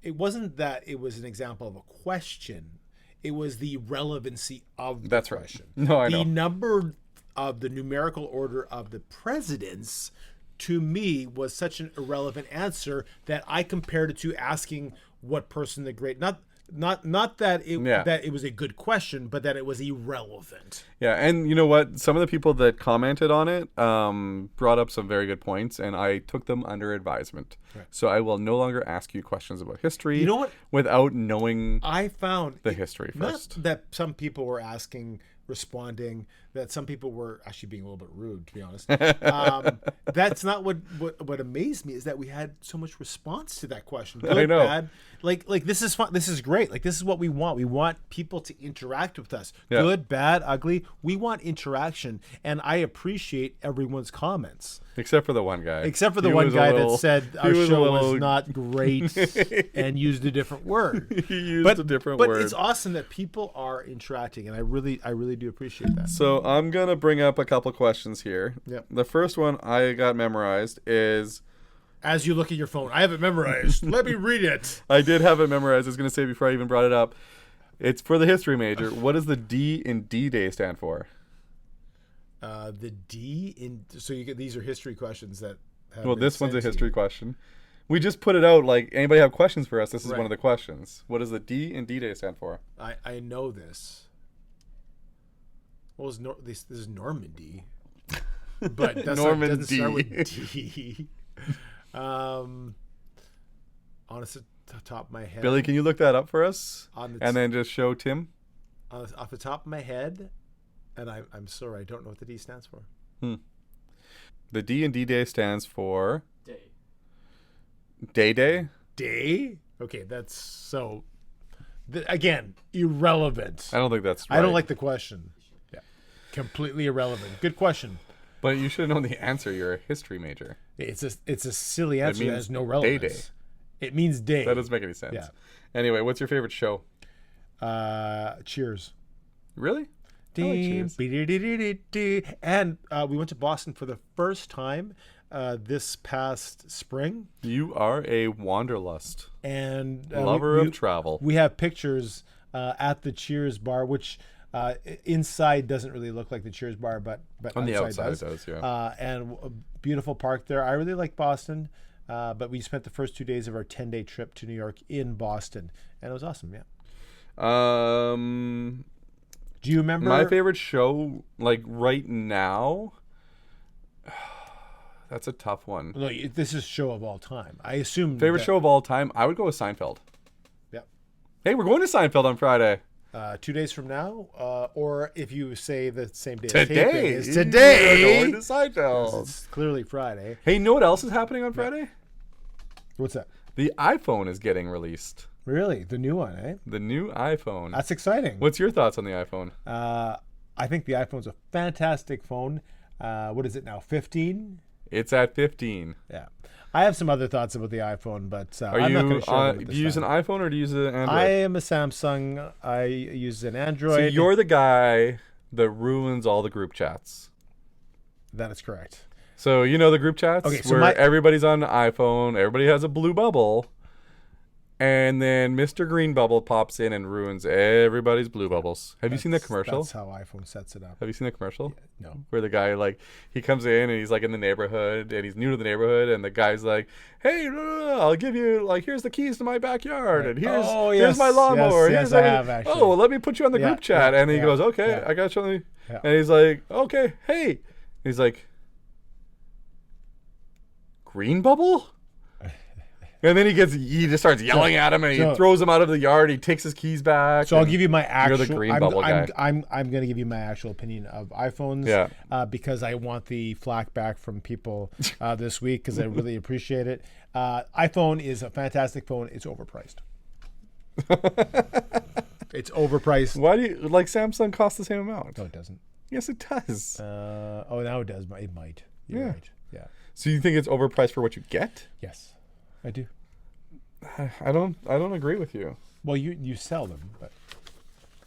It wasn't that it was an example of a question. It was the relevancy of the That's right. question. No, I the know. number of the numerical order of the presidents, to me, was such an irrelevant answer that I compared it to asking what person the great, not that it was a good question, but that it was irrelevant. Yeah, and you know what? Some of the people that commented on it brought up some very good points, and I took them under advisement. Right. So I will no longer ask you questions about history. You know what? Without knowing I found the history first. Not that some people were responding, that some people were actually being a little bit rude, to be honest. That's not what amazed me, is that we had so much response to that question. Good, I know. bad. Like this is fun. This is great. Like, this is what we want. We want people to interact with us. Yeah. Good, bad, ugly. We want interaction, and I appreciate everyone's comments. Except for the one guy. Except for the one guy that said our show was not great and used a different word. He used a different word. But it's awesome that people are interacting, and I really do appreciate that. So I'm going to bring up a couple questions here. Yep. The first one I got memorized is... As you look at your phone, I have it memorized. Let me read it. I did have it memorized. I was going to say before I even brought it up. It's for the history major. What does the D in D-Day stand for? The D in... So you get, these are history questions that have Well, been this one's a sent to history you. question. We just put it out like, anybody have questions for us? This is Right. one of the questions. What does the D in D-Day stand for? I know this. What was this is Normandy. But that's Normandy. doesn't start with D. Honestly, off the top of my head. Billy, can you look that up for us? On the And then just show Tim? off the top of my head, and I'm sorry, I don't know what the D stands for. The D in D-Day stands for... Day? Day? Okay, that's so... again, irrelevant. I don't think that's right. I don't like the question. Yeah, completely irrelevant. Good question. But you should have known the answer. You're a history major. It's a silly answer that means has no relevance. day. It means day. That doesn't make any sense. Yeah. Anyway, what's your favorite show? Cheers. Really? I like Cheers. And we went to Boston for the first time this past spring. You are a wanderlust. And Lover of travel. We have pictures at the Cheers bar, which inside doesn't really look like the Cheers bar, but On the outside outside it does, yeah. And a beautiful park there. I really like Boston, but we spent the first 2 days of our 10-day trip to New York in Boston, and it was awesome. Yeah. Do you remember my favorite show, like right now? That's a tough one. No, this is show of all time. I assume Favorite show of all time? I would go with Seinfeld. Yeah. Hey, we're going to Seinfeld on Friday. 2 days from now, or if you say the same day. Today. Is today. We're going to Seinfeld. It's clearly Friday. Hey, you know what else is happening on Friday? What's that? The iPhone is getting released. Really, the new one, eh? The new iPhone. That's exciting. What's your thoughts on the iPhone? I think the iPhone's a fantastic phone. What is it now? 15? It's at 15. Yeah. I have some other thoughts about the iPhone, but Are I'm you not going to share them at do this you use an time. iPhone or do you use an Android? I am a Samsung. I use an Android. So you're the guy that ruins all the group chats. That is correct. So you know the group chats Okay, so where everybody's on an iPhone, everybody has a blue bubble, and then Mr. Green Bubble pops in and ruins everybody's blue bubbles. Have you seen the commercial? That's how iPhone sets it up. Have you seen the commercial? No. Where the guy, like, he comes in and he's, like, in the neighborhood and he's new to the neighborhood and the guy's like, hey, no, I'll give you, like, here's the keys to my backyard and here's yes, my lawnmower. yes, here's I everything. have, actually. Oh, well, let me put you on the group chat. And he goes, okay, I got you on the... Yeah. And he's like, okay, hey. And he's like, green bubble? And then he just starts yelling at him and he throws him out of the yard. He takes his keys back. So I'll give you my actual. You're the green bubble guy. I'm going to give you my actual opinion of iPhones. Yeah. Because I want the flack back from people this week because I really appreciate it. iPhone is a fantastic phone. It's overpriced. It's overpriced. Why do you like Samsung costs the same amount? No, it doesn't. Yes, it does. Now it does. It might. You're right. Yeah. So you think it's overpriced for what you get? Yes, I do. I don't agree with you. Well, you sell them, but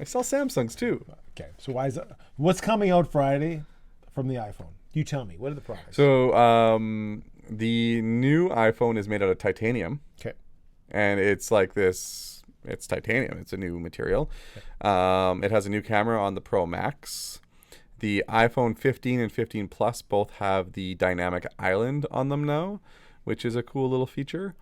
I sell Samsungs too. okay. So why is that? What's coming out Friday from the iPhone? You tell me. What are the prices? So the new iPhone is made out of titanium. Okay. And it's like this. It's titanium. It's a new material. It has a new camera on the Pro Max. The iPhone 15 and 15 Plus both have the dynamic island on them now, which is a cool little feature.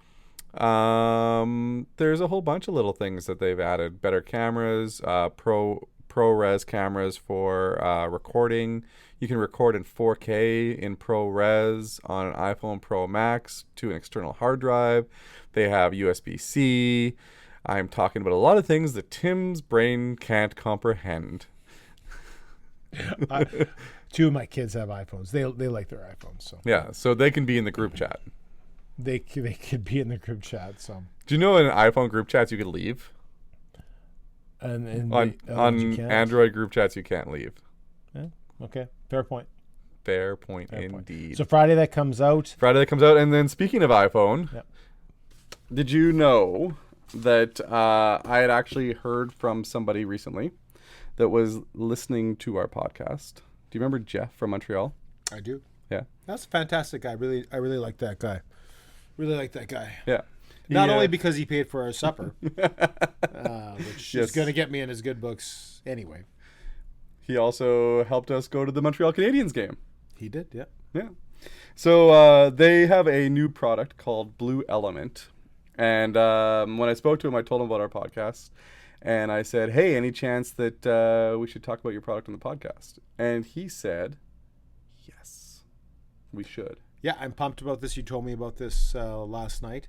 There's a whole bunch of little things that they've added. Better cameras, ProRes cameras for recording. You can record in 4K in ProRes on an iPhone Pro Max to an external hard drive. They have USB-C. I'm talking about a lot of things that Tim's brain can't comprehend. Two of my kids have iPhones. They like their iPhones, so Yeah, so they can be in the group chat. they could be in the group chat. So Do you know in iPhone group chats you can leave? and On you can't? Android group chats you can't leave. Yeah, okay, fair point. Fair point Fair point. indeed. So Friday that comes out. Friday that comes out. And then speaking of iPhone, Yep. did you know that I had actually heard from somebody recently that was listening to our podcast? Do you remember Jeff from Montreal? I do. Yeah. That's a fantastic guy. I really like that guy. Really like that guy. Yeah. Not He, only because he paid for our supper, which Yes. is going to get me in his good books anyway. he also helped us go to the Montreal Canadiens game. He did, yeah. Yeah. So they have a new product called Blu Element. And when I spoke to him, I told him about our podcast. And I said, hey, any chance that we should talk about your product on the podcast? And he said, yes, we should. Yeah, I'm pumped about this. You told me about this last night.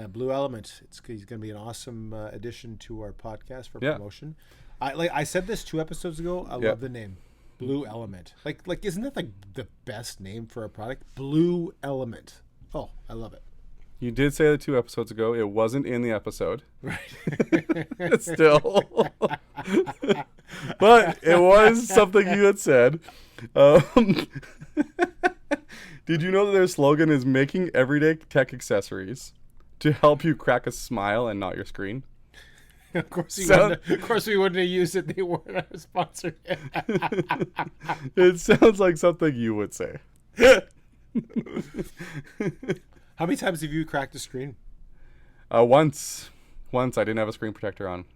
Blu Element. He's going to be an awesome addition to our podcast for Yeah. promotion. I said this 2 episodes ago. I love the name, Blu Element. Like, isn't that the best name for a product? Blu Element. Oh, I love it. You did say that 2 episodes ago. It wasn't in the episode. Right. Still. But it was something you had said. Did you know that their slogan is making everyday tech accessories to help you crack a smile and not your screen? Of course we wouldn't have used it. They weren't our sponsor. It sounds like something you would say. How many times have you cracked a screen? Once I didn't have a screen protector on.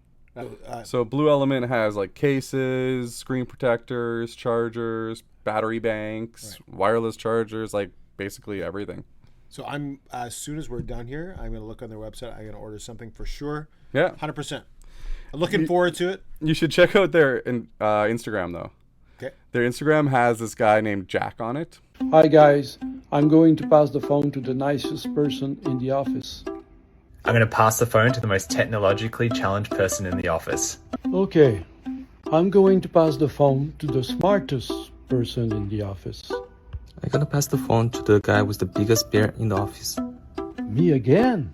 So Blu Element has like cases, screen protectors, chargers, battery banks, wireless chargers, like basically everything. So I'm as soon as we're done here, I'm going to look on their website. I'm going to order something for sure. Yeah. 100%. I'm looking forward to it. You should check out their Instagram though. Okay. Their Instagram has this guy named Jack on it. Hi guys, I'm going to pass the phone to the nicest person in the office. I'm going to pass the phone to the most technologically challenged person in the office. Okay, I'm going to pass the phone to the smartest person in the office. I'm gonna pass the phone to the guy with the biggest beard in the office. Me again?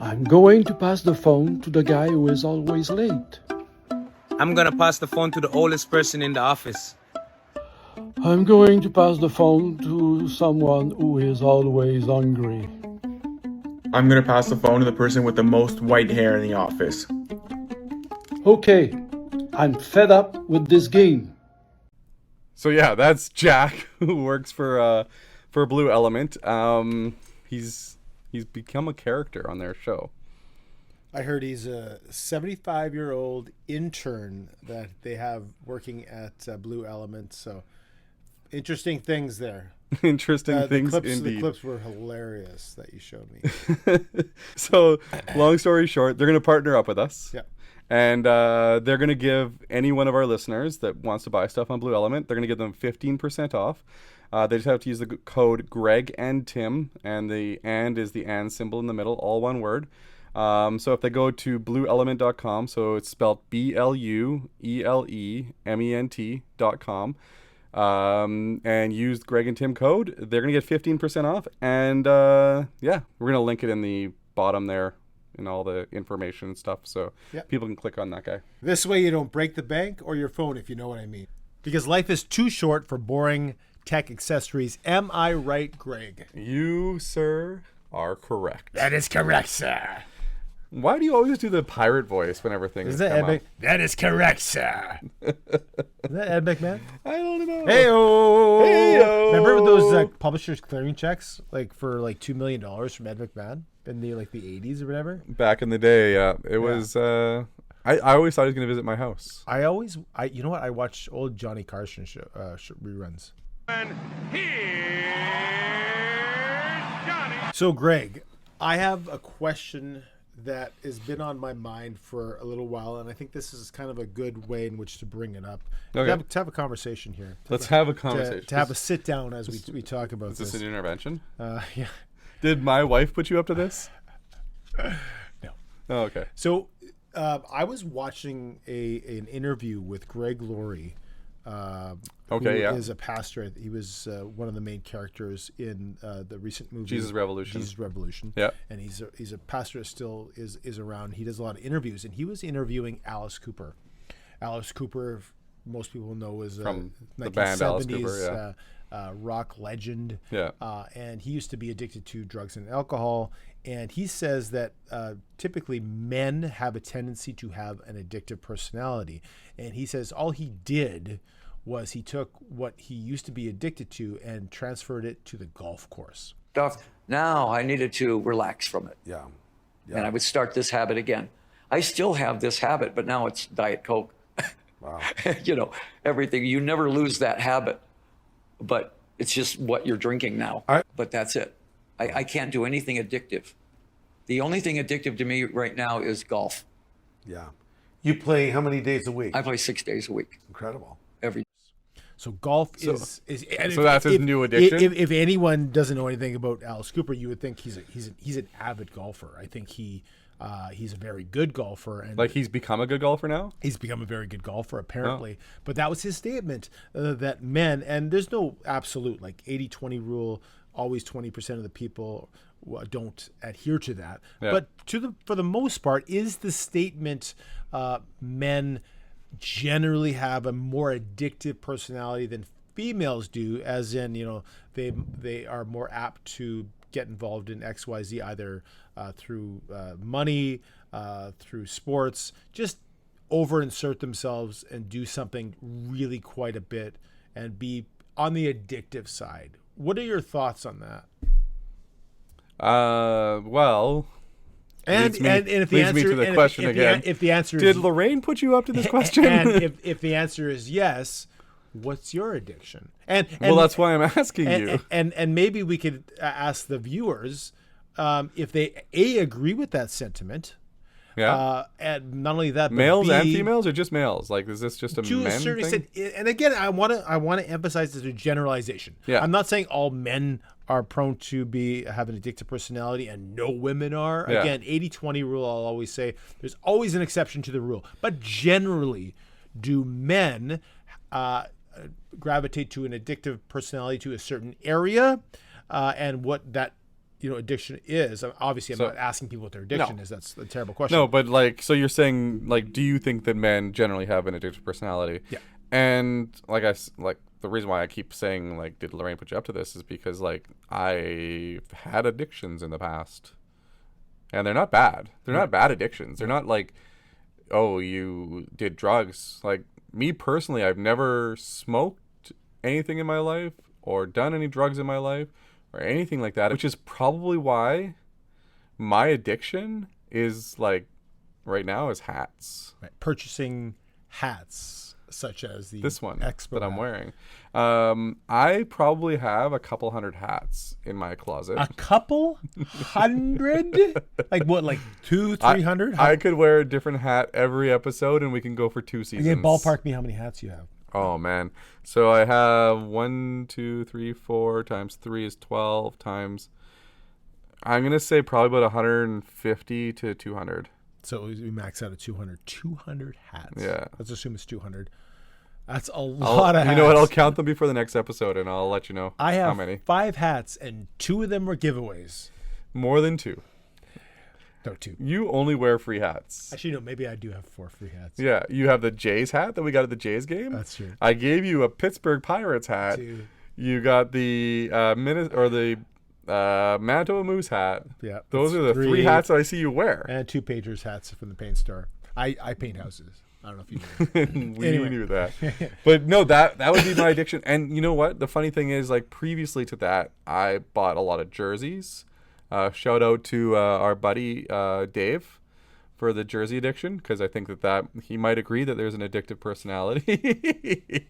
I'm going to pass the phone to the guy who is always late. I'm gonna pass the phone to the oldest person in the office. I'm going to pass the phone to someone who is always hungry. I'm gonna pass the phone to the person with the most white hair in the office. Okay, I'm fed up with this game. So yeah, that's Jack who works for Blu Element. He's become a character on their show. I heard he's a 75-year-old intern that they have working at Blu Element. So interesting things there. Interesting things indeed. The clips were hilarious that you showed me. So long story short, they're going to partner up with us. Yeah. And they're going to give any one of our listeners that wants to buy stuff on Blu Element, they're going to give them 15% off. They just have to use the code GREG&TIM, and the "and" is the "and" symbol in the middle, all one word. So if they go to blueelement.com, so it's spelled BLUELEMENT.com, and use Greg and Tim code, they're going to get 15% off. And yeah, we're going to link it in the bottom there and all the information and stuff, so people can click on that guy. This way you don't break the bank or your phone, if you know what I mean. Because life is too short for boring tech accessories. Am I right, Greg? You, sir, are correct. That is correct, sir. Why do you always do the pirate voice whenever things Is that come Ed up? That is correct, sir. Is that Ed McMahon? I don't know. Hey-o! Hey-o! Remember those publishers clearing checks for $2 million from Ed McMahon in the 80s or whatever? Back in the day, it was I always thought he was going to visit my house. You know what? I watch old Johnny Carson reruns. And here's Johnny. So, Greg, I have a question that has been on my mind for a little while, and I think this is kind of a good way in which to bring it up. Okay. To have a conversation here. Let's have a conversation. To have a sit down as we talk about this. Is this an intervention? Yeah. Did my wife put you up to this? No. Oh, okay. So I was watching an interview with Greg Laurie. Who is a pastor. He was one of the main characters in the recent movie Jesus Revolution. Yeah, and he's a pastor that still is around. He does a lot of interviews, and he was interviewing Alice Cooper. Alice Cooper, most people know, is from the band Alice Cooper, rock legend. Yeah, and he used to be addicted to drugs and alcohol. And he says that typically men have a tendency to have an addictive personality. And he says all he did was he took what he used to be addicted to and transferred it to the golf course. Now I needed to relax from it. Yeah. And I would start this habit again. I still have this habit, but now it's Diet Coke. Wow. Everything. You never lose that habit, but it's just what you're drinking now. But that's it. I can't do anything addictive. The only thing addictive to me right now is golf. Yeah. You play how many days a week? I play 6 days a week. Incredible. So golf is so that's his new addiction. If anyone doesn't know anything about Alice Cooper, you would think he's an avid golfer. I think he's a very good golfer, and like he's become a good golfer now. He's become a very good golfer apparently. But that was his statement that men, and there's no absolute like 80-20 rule. Always 20% of the people don't adhere to that. Yeah. But for the most part, is the statement men generally have a more addictive personality than females do, as in, they are more apt to get involved in XYZ either through money, through sports, just over-insert themselves and do something really quite a bit and be on the addictive side. What are your thoughts on that? Well, and if the answer to the question again, if the answer did Lorraine put you up to this question? And if the answer is yes, what's your addiction? And well, that's why I'm asking you. And maybe we could ask the viewers if they agree with that sentiment. Yeah. And not only that, but males and females, or just males? Like, is this just a to men a certain thing? extent? And again, I want to emphasize this as a generalization. Yeah. I'm not saying all men are prone to have an addictive personality and no women are. Yeah. Again, 80-20 rule, I'll always say there's always an exception to the rule. But generally, do men gravitate to an addictive personality to a certain area, and what that addiction is? Obviously, I'm not asking people what their addiction is. That's a terrible question. No, but so you're saying, do you think that men generally have an addictive personality? Yeah. And the reason why I keep saying, did Lorraine put you up to this is because, I've had addictions in the past. And they're not bad. They're not bad addictions. They're not oh, you did drugs. Me personally, I've never smoked anything in my life or done any drugs in my life or anything like that, which is probably why my addiction is, right now is hats. Right. Purchasing hats. Such as this one Expo that I'm hat. wearing. I probably have a couple hundred hats in my closet. A couple hundred? What, 200-300? I could wear a different hat every episode, and we can go for 2 seasons. Again, ballpark me how many hats you have. Oh man, so I have 1, 2, 3, 4 times 3 is 12 times. I'm gonna say probably about 150 to 200. So we max out at 200. 200 hats. Yeah. Let's assume it's 200. That's a lot of hats. You know what? I'll count them before the next episode, and I'll let you know I have how many. 5 hats, and 2 of them were giveaways. More than 2. No, 2. You only wear free hats. Actually, no. Maybe I do have 4 free hats. Yeah. You have the Jays hat that we got at the Jays game. That's true. I gave you a Pittsburgh Pirates hat. 2. You got the Manitoba Moose hat. Yeah. Those are the 3 hats that I see you wear. And 2 Patriots hats from the paint store. I paint houses. I don't know if you knew. We knew that. But no, that would be my addiction. And you know what? The funny thing is, previously to that, I bought a lot of jerseys. Shout out to our buddy Dave for the jersey addiction, because I think that he might agree that there's an addictive personality.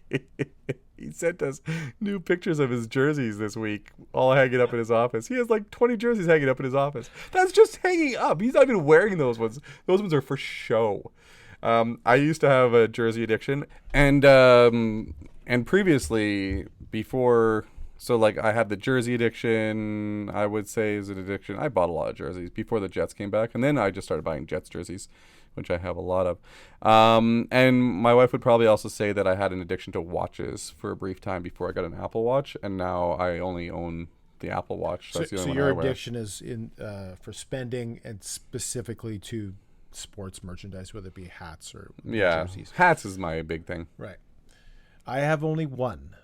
He sent us new pictures of his jerseys this week, all hanging up in his office. He has like 20 jerseys hanging up in his office. That's just hanging up. He's not even wearing those ones. Those ones are for show. I used to have a jersey addiction, and previously, before, so like I had the jersey addiction, I would say is an addiction. I bought a lot of jerseys before the Jets came back, and then I just started buying Jets jerseys, which I have a lot of. And my wife would probably also say that I had an addiction to watches for a brief time before I got an Apple Watch, and now I only own the Apple Watch. That's the only one your I wear. addiction is in for spending and specifically to sports merchandise, whether it be hats or jerseys. Hats is my big thing. Right. I have only one,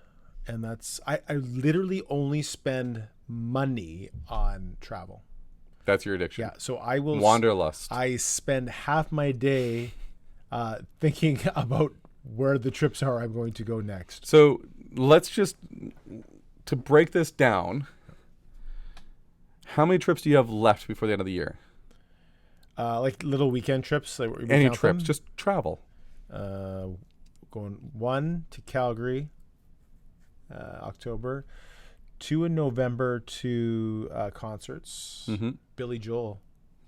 and that's I literally only spend money on travel. That's your addiction. Yeah, so I will Wanderlust. I spend half my day thinking about where the trips are I'm going to go next. So let's just, to break this down, how many trips do you have left before the end of the year? Like little weekend trips. Like Any trips, just travel. Going 1 to Calgary, October. 2 in November to concerts. Mm-hmm. Billy Joel.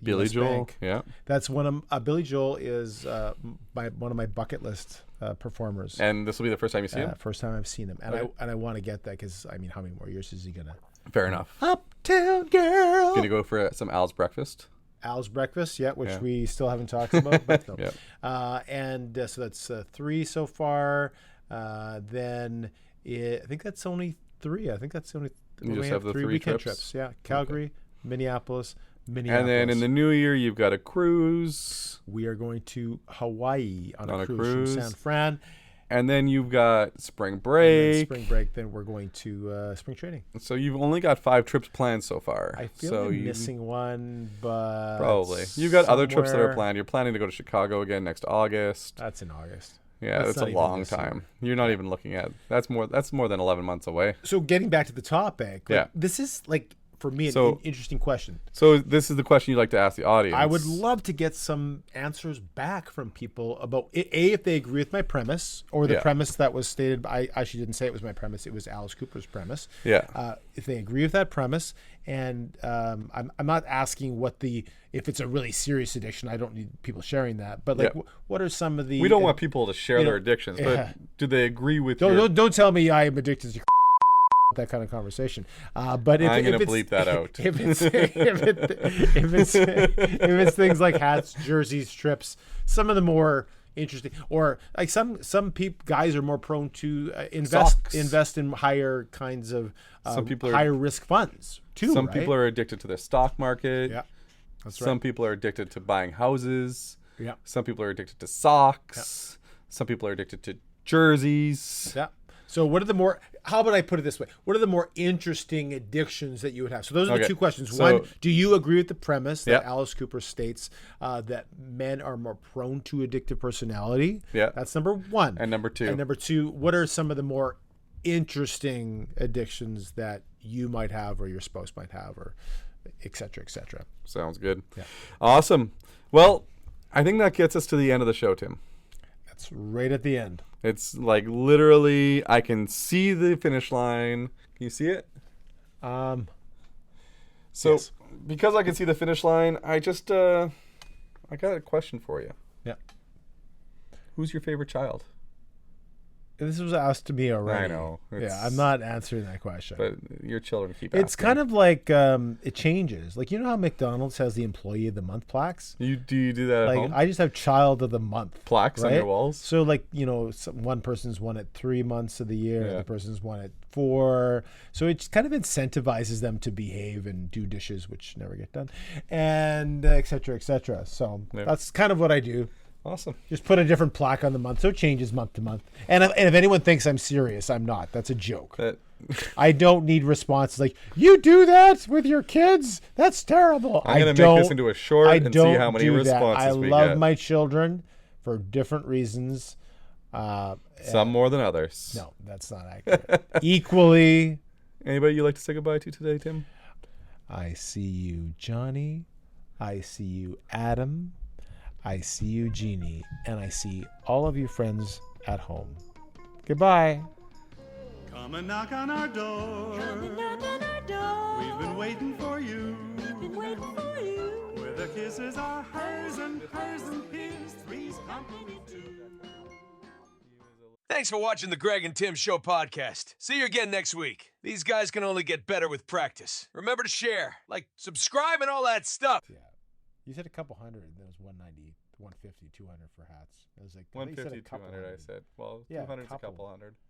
Billy US Joel, Bank. yeah. That's one of Billy Joel is one of my bucket list performers. And this will be the first time you see him? First time I've seen him, and Okay. I want to get that because I mean, how many more years is he gonna? Fair enough. Uptown Girl. Gonna go for some Al's breakfast. Al's breakfast, which we still haven't talked about. But no. Yep. So that's 3 so far. Then I think that's only 3. I think that's only You just have the 3 weekend trips? Yeah, Calgary, Okay. Minneapolis. And then in the new year, you've got a cruise. We are going to Hawaii on a cruise from San Fran. And then you've got spring break. Then we're going to spring training. So you've only got 5 trips planned so far. I feel I'm missing one, but probably. You've got other trips that are planned. You're planning to go to Chicago again next August. That's in August. Yeah, that's a long time. You're not even looking at that's more than 11 months away. So getting back to the topic, this is like for me an interesting question. So this is the question you'd like to ask the audience. I would love to get some answers back from people about if they agree with my premise or the premise that was stated. I actually didn't say it was my premise; it was Alice Cooper's premise. Yeah. If they agree with that premise, and I'm not asking if it's a really serious addiction. I don't need people sharing that. But like, what are some of the? We don't want people to share their addictions, but do they agree with? Don't tell me I am addicted to. That kind of conversation, but I'm going to bleep that out. If it's things like hats, jerseys, trips, some of the more interesting, or like some guys are more prone to invest in higher kinds of some people higher risk funds too. Some people are addicted to the stock market. Yeah, that's right. Some people are addicted to buying houses. Yeah. Some people are addicted to socks. Yeah. Some people are addicted to jerseys. Yeah. So how about I put it this way? What are the more interesting addictions that you would have? So those are the 2 questions. So, 1, do you agree with the premise that Alice Cooper states that men are more prone to addictive personality? Yeah. That's number 1. And number 2. What are some of the more interesting addictions that you might have or your spouse might have, or et cetera, et cetera? Sounds good. Yeah. Awesome. Well, I think that gets us to the end of the show, Tim. That's right at the end. It's like literally, I can see the finish line. Can you see it? Yes. Because I can see the finish line, I just I got a question for you. Yeah. Who's your favorite child? This was asked to me already. I know. Yeah, I'm not answering that question. But your children keep asking. It's kind of like it changes. Like, you know how McDonald's has the Employee of the Month plaques? Do you do that at home? I just have Child of the Month plaques on your walls. So like, one person's won it 3 months of the year, the other person's won it 4. So it just kind of incentivizes them to behave and do dishes, which never get done, and et cetera, et cetera. So that's kind of what I do. Awesome. Just put a different plaque on the month, so it changes month to month. And if anyone thinks I'm serious, I'm not. That's a joke. I don't need responses like, "You do that with your kids? That's terrible." I'm going to make this into a short and see how many responses we get. I love my children for different reasons. Some more than others. No, that's not accurate. Equally. Anybody you'd like to say goodbye to today, Tim? I see you, Johnny. I see you, Adam. I see Eugenie, and I see all of you friends at home. Goodbye. Come and knock on our door. Come and knock on our door. We've been waiting for you. We've been waiting for you. Where the kisses are hers and his, three's company too. Thanks for watching the Greg and Tim Show podcast. See you again next week. These guys can only get better with practice. Remember to share, like, subscribe, and all that stuff. Yeah. You said a couple hundred, and there was 190, 150, 200 for hats. It was like 150, 200, I said. Well, Yeah, 200 is a couple hundred.